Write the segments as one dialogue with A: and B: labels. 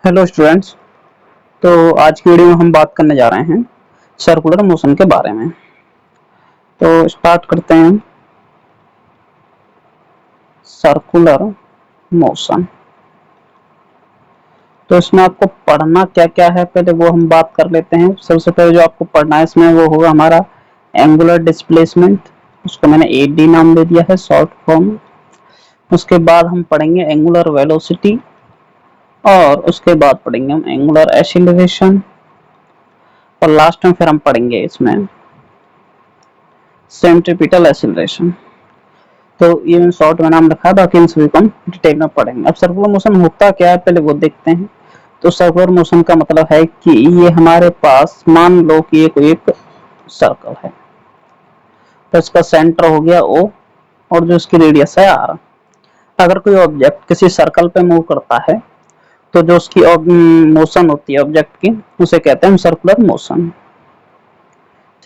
A: Hello students. तो आज की वीडियो में हम बात करने जा रहे हैं सर्कुलर मोशन के बारे में। तो स्टार्ट करते हैं। सर्कुलर मोशन, तो इसमें आपको पढ़ना क्या क्या है पहले वो हम बात कर लेते हैं। सबसे पहले जो आपको पढ़ना है इसमें वो होगा हमारा एंगुलर डिस्प्लेसमेंट, उसको मैंने एडी नाम दे दिया है शॉर्ट फॉर्म। उसके बाद हम पढ़ेंगे एंगुलर वेलोसिटी और उसके बाद पढ़ेंगे हम एंगुलर एक्सीलरेशन और लास्ट में फिर हम पढ़ेंगे इसमें सेंट्रीपिटल एक्सीलरेशन। तो ये मैंने शॉर्ट में नाम रखा है, बाकी इन सभी को हम डिटेल में पढ़ेंगे। अब सर्कुलर मोशन होता क्या है पहले वो देखते हैं। तो सर्कुलर मोशन का मतलब है कि ये हमारे पास मान लो कि ये कोई एक सर्कल है, तो इसका सेंटर हो गया O और जो इसकी रेडियस है R। अगर कोई ऑब्जेक्ट किसी सर्कल पे मूव करता है तो जो उसकी मोशन होती है ऑब्जेक्ट की उसे कहते हैं सर्कुलर मोशन।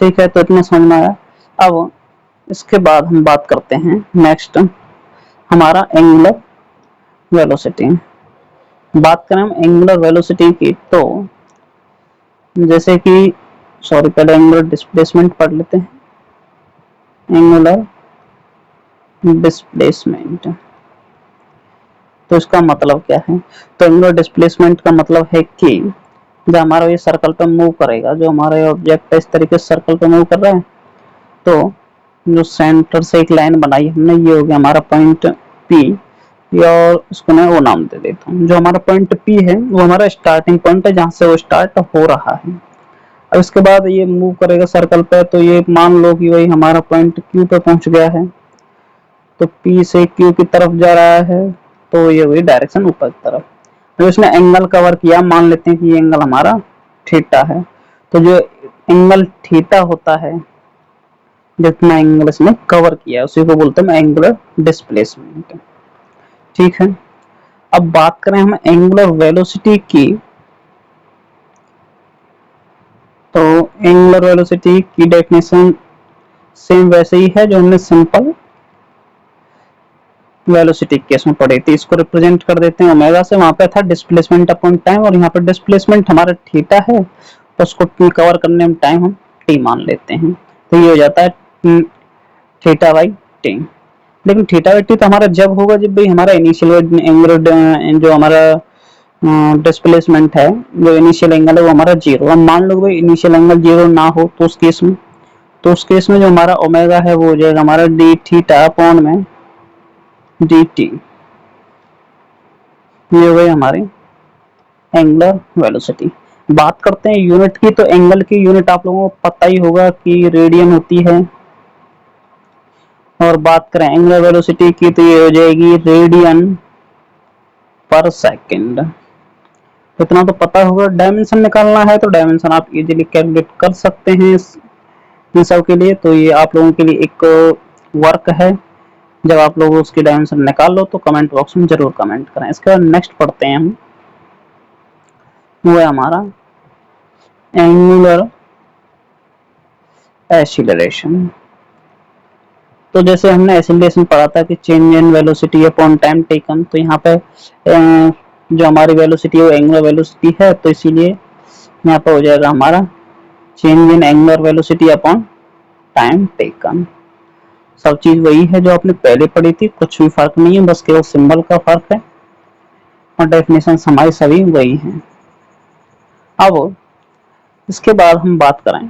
A: ठीक है, तो इतना समझ में आया। अब इसके बाद हम बात करते हैं नेक्स्ट हमारा एंगुलर वेलोसिटी। बात करें हम एंगुलर वेलोसिटी की, तो जैसे कि पहले एंगुलर डिस्प्लेसमेंट पढ़ लेते हैं। एंगुलर डिस्प्लेसमेंट, तो इसका मतलब क्या है? तो एंगुलर डिस्प्लेसमेंट का मतलब है कि जब हमारा ये सर्कल पे मूव करेगा, जो हमारा ऑब्जेक्ट है इस तरीके से सर्कल पे मूव कर रहा है, तो जो सेंटर से एक लाइन बनाई हमने, ये हो गया हमारा पॉइंट P, और इसको मैं वो नाम दे देता हूँ। जो हमारा पॉइंट P है वो हमारा स्टार्टिंग पॉइंट है, जहाँ से वो स्टार्ट हो रहा है। अब इसके बाद ये मूव करेगा सर्कल पे, तो ये मान लो कि वही हमारा पॉइंट Q पे पहुंच गया है। तो P से Q की तरफ जा रहा है, तो ये हुई डायरेक्शन ऊपर की तरफ। तो इसने एंगल कवर किया, मान लेते हैं कि ये एंगल हमारा थीटा है। तो जो एंगल थीटा होता है, जितना एंगल इसने कवर किया उसी को बोलते हैं एंगुलर डिस्प्लेसमेंट। ठीक है, अब बात करें हम एंगुलर वेलोसिटी की, तो एंगुलर वेलोसिटी की डेफिनेशन सेम वैसे ही है जो हमने सिंपल वेलोसिटी केस में पढ़ी थी। इसको रिप्रेजेंट कर देते हैं ओमेगा से। वहां पे था डिस्प्लेसमेंट अपॉन टाइम, और यहाँ पे डिस्प्लेसमेंट हमारा थीटा है, तो उसको कवर करने में टाइम हम टी मान लेते हैं। तो ये हो जाता है थीटा बाई टी। लेकिन थीटा बाई टी तो हमारा जब होगा जब भी हमारा इनिशियल एंगुलर जो हमारा डिस्प्लेसमेंट है, जो इनिशियल एंगल है वो हमारा जीरो। अब मान लो भाई इनिशियल एंगल जीरो ना हो, तो उस केस में जो हमारा ओमेगा है वो हो जाएगा हमारा डी थीटा अपॉन में डी टी। ये हो गई हमारी एंगुलर वेलोसिटी। बात करते हैं यूनिट की, तो एंगल की यूनिट आप लोगों को पता ही होगा कि रेडियन होती है। और बात करें एंगुलर वेलोसिटी की, तो ये हो जाएगी रेडियन पर सेकंड। इतना तो पता होगा। डायमेंशन निकालना है तो डायमेंशन आप इजीली कैलकुलेट कर सकते हैं इन सब के लिए। तो ये आप लोगों के लिए एक वर्क है, जब आप लोग उसकी डायमेंशन निकाल लो तो कमेंट बॉक्स में जरूर कमेंट करें। इसके बाद नेक्स्ट पढ़ते हैं हम, वो है हमारा एंगुलर एक्सीलरेशन। तो जैसे हमने एक्सीलरेशन पढ़ा था कि change in velocity upon time taken, तो यहाँ पे जो हमारी वेलोसिटी है वो एंगुलर वेलोसिटी है, तो इसीलिए यहाँ पे हो जाएगा हमारा change in angular velocity upon time taken. सब चीज वही है जो आपने पहले पढ़ी थी, कुछ भी फर्क नहीं है, बस केवल सिंबल का फर्क है और डेफिनेशन हमारी सभी वही हैं। अब इसके बाद हम बात करें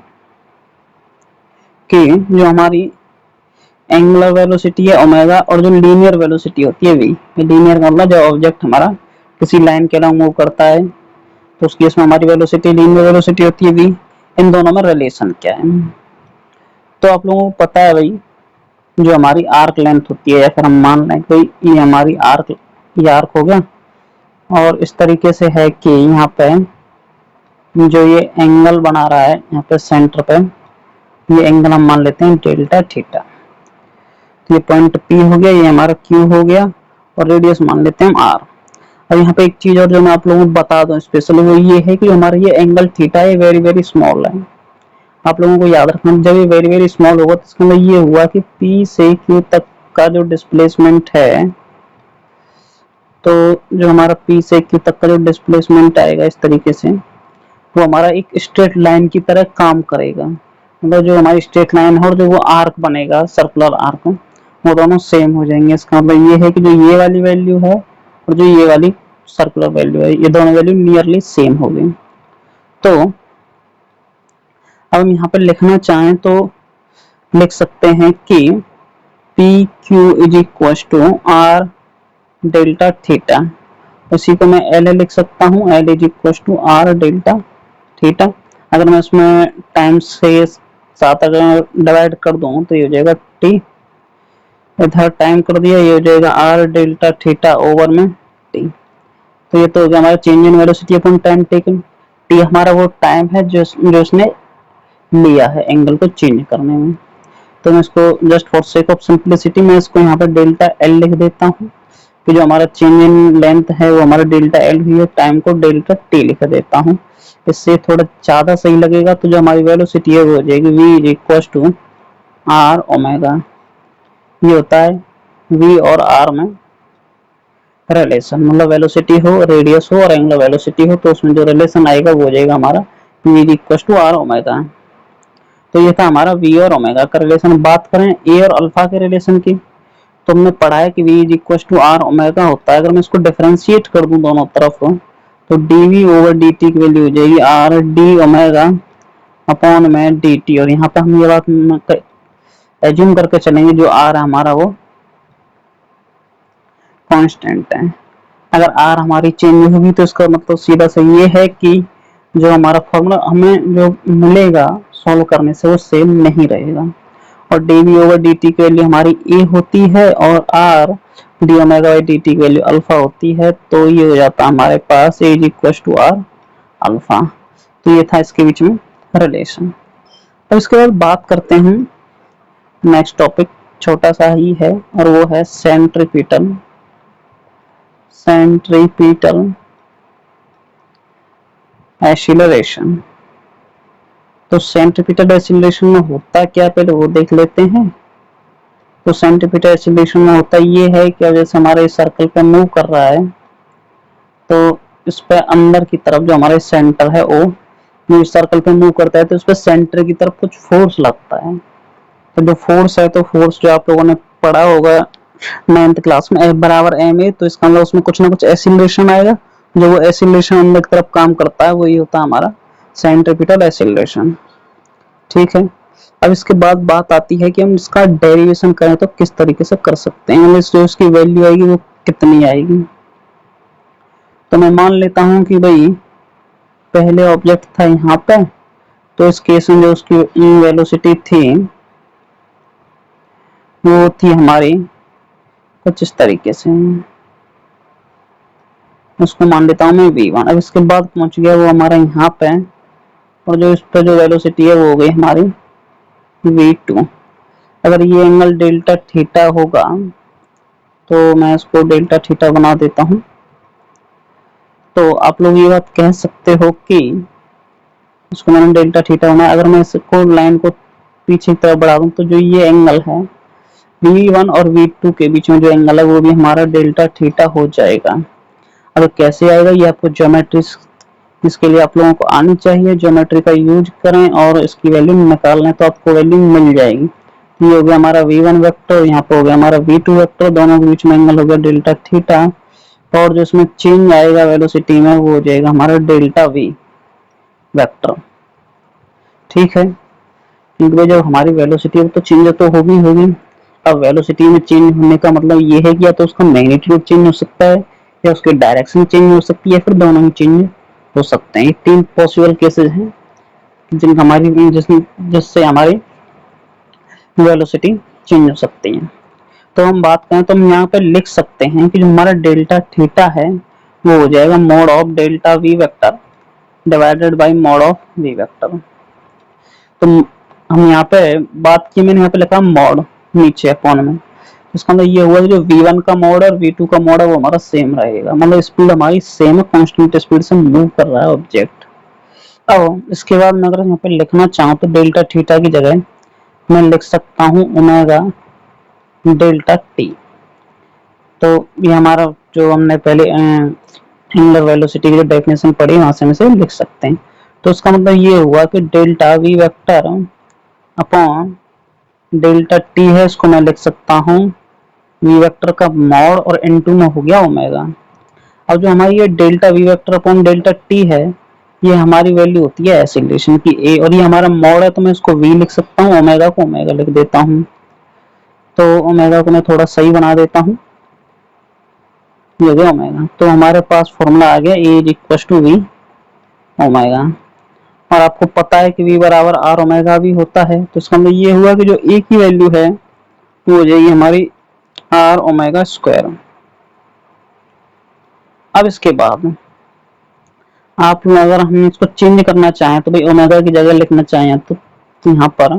A: कि जो हमारी एंगुलर वेलोसिटी है ओमेगा, और जो लीनियर वेलोसिटी होती है वी। लीनियर का मतलब जब ऑब्जेक्ट हमारा किसी लाइन के अलॉन्ग मूव करता है तो उस केस में हमारी वेलोसिटी लीनियर वेलोसिटी होती है वी। इन दोनों में रिलेशन क्या है? तो आप लोगों को पता है भाई, जो हमारी आर्क लेंथ होती है, या फिर हम मान लें कोई ये हमारी ये आर्क हो गया, और इस तरीके से है कि यहाँ पे जो ये एंगल बना रहा है यहाँ पे सेंटर पे, ये एंगल हम मान लेते हैं डेल्टा थीटा। ये पॉइंट P हो गया, ये हमारा Q हो गया, और रेडियस मान लेते हैं हम R। अब यहाँ पे एक चीज और जो मैं आप लोगों को बता दूं स्पेशली, वो ये है कि हमारा ये एंगल थीटा है वेरी वेरी स्मॉल है। आप लोगों को याद रखना, जब ये वेरी वेरी स्मॉल होगा तो इसका मतलब ये हुआ कि P से Q तक का जो डिस्प्लेसमेंट है तो जो हमारा पी से क्यू तक का जो डिस्प्लेसमेंट आएगा इस तरीके से, वो हमारा एक स्ट्रेट लाइन की तरह काम करेगा। मतलब जो हमारी स्ट्रेट लाइन है और जो वो आर्क बनेगा सर्कुलर आर्क, वो दोनों सेम हो जाएंगे। इसका मतलब ये है कि जो ये वाली वैल्यू है और जो ये वाली सर्कुलर वैल्यू है, ये दोनों वैल्यू नियरली सेम हो गई। तो अब हम यहाँ पे लिखना चाहें तो लिख सकते हैं कि P Q is equal to R delta theta. उसी को मैं एल लिख सकता हूँ, L is equal to R delta theta. अगर मैं इसमें टाइम्स से साथ अगर डिवाइड कर दूं तो ये हो जाएगा टी, इधर टाइम कर दिया, ये हो जाएगा आर डेल्टा थीटा ओवर में टी। तो ये तो हो गया हमारा change in velocity upon time taken. T हमारा वो टाइम है जो उसने लिया है एंगल को चेंज करने में। तो मैं इसको just for sake of simplicity मैं इसको यहाँ पर डेल्टा एल लिख देता हूँ कि जो हमारा चेंज इन लेंथ है वो हमारा डेल्टा एल हुई है, टाइम को डेल्टा टी लिख देता हूँ। इससे थोड़ा ज़्यादा सही लगेगा। तो जो हमारी वेलोसिटी है वो हो जाएगी v is equal to R omega. ये होता है v और r में रिलेशन, मतलब वेलोसिटी हो, रेडियस हो और एंगुलर वेलोसिटी हो, तो उसमें जो रिलेशन आएगा वो हो जाएगा हमारा v is equal to R omega. तो ये था हमारा v और ओमेगा का रिलेशन। बात करें a और अल्फा के रिलेशन की, तो हमने पढ़ा है कि v is equal to R omega होता है। अगर मैं इसको डिफरेंशिएट कर दूं दोनों तरफ तो dv ओवर dt की वैल्यू हो जाएगी आर डी ओमेगा अपॉन में dt। और यहाँ पे हम ये बात एज्यूम करके चलेंगे जो r है हमारा वो कांस्टेंट है। अगर r हमारी चेंज होगी तो इसका मतलब सीधा सा ये है कि जो हमारा फॉर्मूला हमें जो मिलेगा सॉल्व करने से वो सेम नहीं रहेगा। और dv ओवर dt की वैल्यू हमारी a होती है और r D omega by dt की वैल्यू अल्फा होती है। तो ये हो जाता है हमारे पास a is equal to r alpha. तो ये था इसके बीच में रिलेशन। अब इसके बाद बात करते हैं नेक्स्ट टॉपिक, छोटा सा ही है और वो है सेंट्रीपिटल एक्सीलरेशन। तो सेंट्रीपिटल एक्सीलरेशन में होता क्या पहले वो देख लेते हैं। तो सेंट्रीपिटल एक्सीलरेशन में होता ये है कि जैसे हमारे सर्कल पे मूव कर रहा है तो इस पे अंदर की तरफ जो हमारे सेंटर है वो सर्कल पे मूव करता है तो उस पे सेंटर की तरफ कुछ फोर्स लगता है। तो जो फोर्स है, तो फोर्स जो आप लोगों ने पढ़ा होगा 9th क्लास में F बराबर ma, तो इसका मतलब उसमें कुछ ना कुछ एक्सीलरेशन आएगा। जो वो एक्सीलरेशन अंदर की तरफ काम करता है वही होता है हमारा सेंट्रीपिटल एक्सीलरेशन। ठीक है। अब इसके बाद बात आती है कि हम इसका डेरिवेशन करें तो किस तरीके से कर सकते हैं, जो इसकी वैल्यू आएगी वो कितनी आएगी। तो मैं मान लेता हूं कि भाई पहले ऑब्जेक्ट था यहाँ पे, तो इस केस में जो उसकी वेलोसिटी थी वो थी हमारी कुछ इस तरीके से, उसको मान लेता हूँ मैं v1। अब इसके बाद पहुंच गया वो हमारा यहाँ पे और जो इस पे जो वेलोसिटी है वो हो गई हमारी v2। अगर ये एंगल डेल्टा थीटा होगा तो मैं इसको डेल्टा थीटा बना देता हूँ। तो आप लोग ये बात कह सकते हो कि इसको मैंने डेल्टा थीटा बनाया, अगर मैं इसको लाइन को पीछे की तरफ बढ़ा दूं तो जो ये एंगल है v1 और v2 के बीच में जो एंगल है वो भी हमारा डेल्टा थीटा हो जाएगा। अब कैसे आएगा ये आपको ज्योमेट्री, इसके लिए आप लोगों को आनी चाहिए, ज्योमेट्री का यूज करें और इसकी वैल्यू निकाल लें तो आपको वैल्यू मिल जाएगी। ये हो गया हमारा v1 वेक्टर, यहाँ पे हो गया हमारा v2 वेक्टर, दोनों के बीच में एंगल हो गया डेल्टा थीटा। और जो इसमें चेंज आएगा वेलोसिटी में वो हो जाएगा हमारा डेल्टा v वेक्टर। ठीक है, क्योंकि जब हमारी वेलोसिटी तो चेंज तो होगी। अब वेलोसिटी में चेंज होने का मतलब ये है कि या तो उसका मैग्नीट्यूड चेंज हो सकता है या उसकी डायरेक्शन चेंज हो सकती है, फिर दोनों ही चेंज हो सकते हैं। ये 3 पॉसिबल केसेस हैं जिनका हमारी जिससे हमारी वेलोसिटी चेंज हो सकती है। तो हम बात करें तो हम यहाँ पे लिख सकते हैं कि जो हमारा डेल्टा थीटा है वो हो जाएगा mod of delta V vector divided by mod of V vector. तो हम यहाँ पे बात की, मैंने यहाँ पे लिखा मोड नीचे अपॉन में, इसका मतलब ये हुआ कि जो v1 का मोड और v2 का मोड है वो हमारा सेम रहेगा, मतलब स्पीड हमारी सेम है, कांस्टेंट स्पीड से मूव कर रहा है ऑब्जेक्ट। अब इसके बाद मैं अगर यहाँ पे लिखना चाहूँ तो डेल्टा थीटा की जगह मैं लिख सकता हूँ ओमेगा डेल्टा टी। तो ये हमारा जो हमने पहले एंगुलर वेलोसिटी की जो डेफिनेशन पढ़ी वहां से हम इसे लिख सकते हैं। तो इसका मतलब ये हुआ कि delta V vector upon delta T है, इसको मैं लिख सकता हूँ वी वेक्टर का मॉड और इनटू में हो गया ओमेगा। अब जो हमारी ये delta V vector upon delta T है, ये हमारी वैल्यू होती है एक्सीलरेशन की ए, और ये हमारा मॉड है तो मैं इसको वी लिख सकता हूँ, ओमेगा को ओमेगा लिख देता हूँ। तो ओमेगा को मैं थोड़ा सही बना देता हूँ, ये गया ओमेगा। तो हमारे पास फॉर्मूला आ गया A is equal to V omega, और आपको पता है कि वी बराबर आर ओमेगा भी होता है। तो इसका मतलब ये हुआ कि जो ए की वैल्यू है वो हो जाएगी हमारी आर ओमेगा स्क्वायर। अब इसके बाद आप अगर हम इसको चेंज करना चाहें तो भाई ओमेगा की जगह लिखना चाहें तो यहाँ पर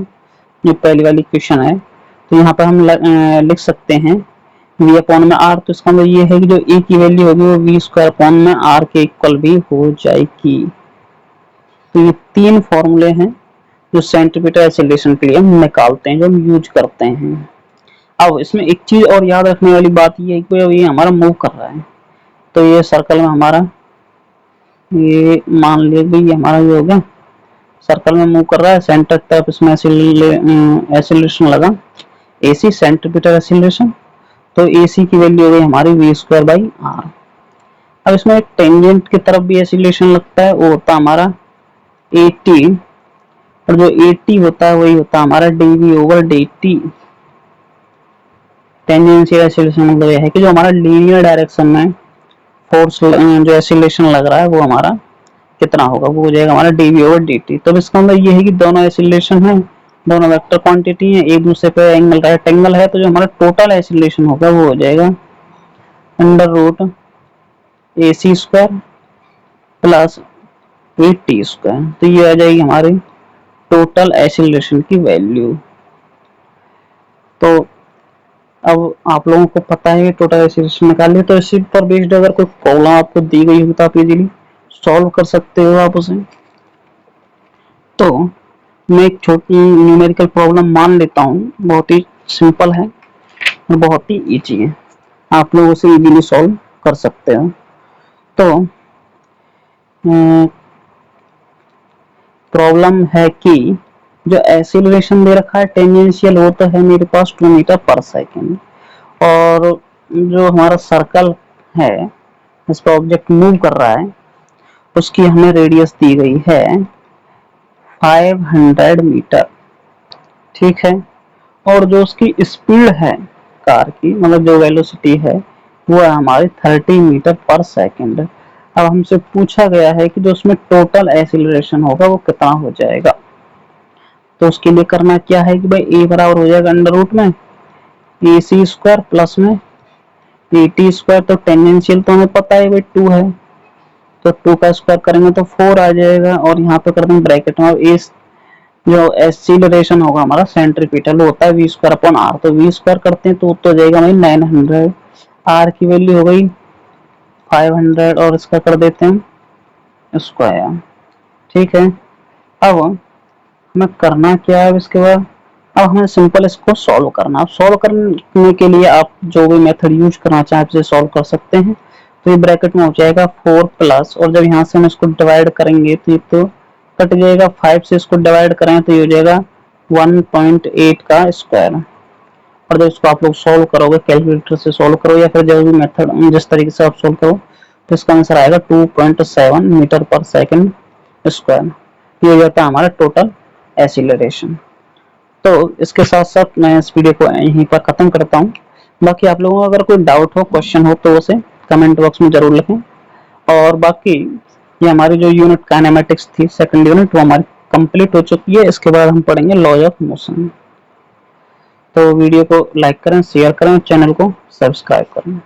A: जो पहली वाली क्वेश्चन है तो यहाँ पर हम लिख सकते हैं वी अपॉन में आर। तो इसका मतलब ये है कि जो ए की वैल्यू होगी वो वी स्क्वायर अपॉन में आर के इक्वल भी हो जाएगी। तो ये तीन फॉर्मूले हैं जो सेंटीमीटर एक्सीलरेशन के लिए हम निकालते हैं, जो हम यूज करते हैं। अब इसमें एक चीज और याद रखने वाली बात ये है कि ये हमारा मूव कर रहा है, तो ये सर्कल में हमारा ये मान लिया कि ये हमारा ये हो गया सर्कल में मूव कर रहा है, सेंटर तरफ इसमें एक्सीलरेशन लगा एसी सेंटीमीटर एक्सीलरेशन। तो एसी की वैल्यू हो गई हमारी वी स्क्वायर बाई आर। अब इसमें एक टेंजेंट की तरफ भी एक्सीलरेशन लगता है, वो होता है हमारा एटी, और जो एटी होता है वही होता है हमारा DV over D. Tangential acceleration मतलब यह है कि जो हमारा लीनियर डायरेक्शन में फोर्स जो एक्सीलरेशन लग रहा है वो हमारा कितना होगा, वो हो जाएगा हमारा डीवी ओवर डी। तो इसका मतलब ये है कि दोनों एक्सीलरेशन है, दोनों वेक्टर क्वांटिटी है, एक दूसरे पे एंगल राइट एंगल है, तो जो हमारा टोटल एक्सीलरेशन होगा वो हो जाएगा under root A C square plus A T square. तो ये आ जाएगी हमारी टोटल एक्सीलरेशन की वैल्यू। तो अब आप लोगों को पता है टोटल एक्सीलरेशन निकालिए, तो इसी पर बेस्ड अगर कोई प्रॉब्लम आपको दी गई हो तो आप इजीली सॉल्व कर सकते हो आप उसे। तो मैं एक छोटी न्यूमेरिकल प्रॉब्लम मान लेता हूँ, बहुत ही सिंपल है और बहुत ही इजी है, आप लोग उसे इजीली सॉल्व कर सकते हो। तो प्रॉब्लम है कि जो एक्सीलरेशन दे रखा है टेंजेंशियल वो तो है मेरे पास 2 मीटर पर सेकेंड, और जो हमारा सर्कल है इस पर ऑब्जेक्ट मूव कर रहा है उसकी हमें रेडियस दी गई है 500 मीटर, ठीक है। और जो उसकी स्पीड है कार की, मतलब जो वेलोसिटी है वो है हमारी 30 मीटर पर सेकेंड। अब हमसे पूछा गया है कि जो उसमें टोटल एक्सीलरेशन होगा वो कितना हो जाएगा। तो उसके लिए करना क्या है कि भाई ए बराबर हो जाएगा अंडर रूट में ए सी स्क्वायर प्लस में ए टी स्क्वायर। तो टेंजेंशियल तो हमें पता है भाई 2 है, तो 2 का स्क्वायर करेंगे तो 4 आ जाएगा, और यहाँ पे कर देंगे ब्रैकेट में ए जो एक्सीलरेशन होगा हमारा सेंट्रीपिटल होता है वी स्क्वायर अपॉन आर। तो वी स्क्वायर करते हैं तो जाएगा भाई 900, आर की वैल्यू हो गई 500 और इसका कर देते हैं स्क्वायर, ठीक है। अब हमें करना क्या है इसके बाद, अब हमें सिंपल इसको सॉल्व करना। अब सॉल्व करने के लिए आप जो भी मेथड यूज करना चाहें आप इसे सॉल्व कर सकते हैं। तो ये ब्रैकेट में हो जाएगा 4 प्लस, और जब यहाँ से हम इसको डिवाइड करेंगे तो ये तो कट जाएगा, 5 से इसको डिवाइड करें तो ये हो जाएगा 1.8 का स्क्वायर। और जब इसको आप लोग सॉल्व करोगे कैलकुलेटर से सॉल्व करो या फिर जो भी मेथड जिस तरीके से आप सॉल्व करो तो इसका आंसर आएगा 2.7 मीटर पर सेकेंड स्क्वायर। ये हो जाता है हमारा टोटल एक्सीलरेशन। तो इसके साथ साथ मैं इस वीडियो को यहीं पर खत्म करता हूँ। बाकी आप लोगों को अगर कोई डाउट हो, क्वेश्चन हो तो उसे कमेंट बॉक्स में जरूर लिखें। और बाकी ये हमारी जो यूनिट काइनेमेटिक्स थी सेकंड यूनिट वो हमारी कंप्लीट हो चुकी है। इसके बाद हम पढ़ेंगे लॉज ऑफ मोशन। तो वीडियो को लाइक करें, शेयर करें, चैनल को सब्सक्राइब करें।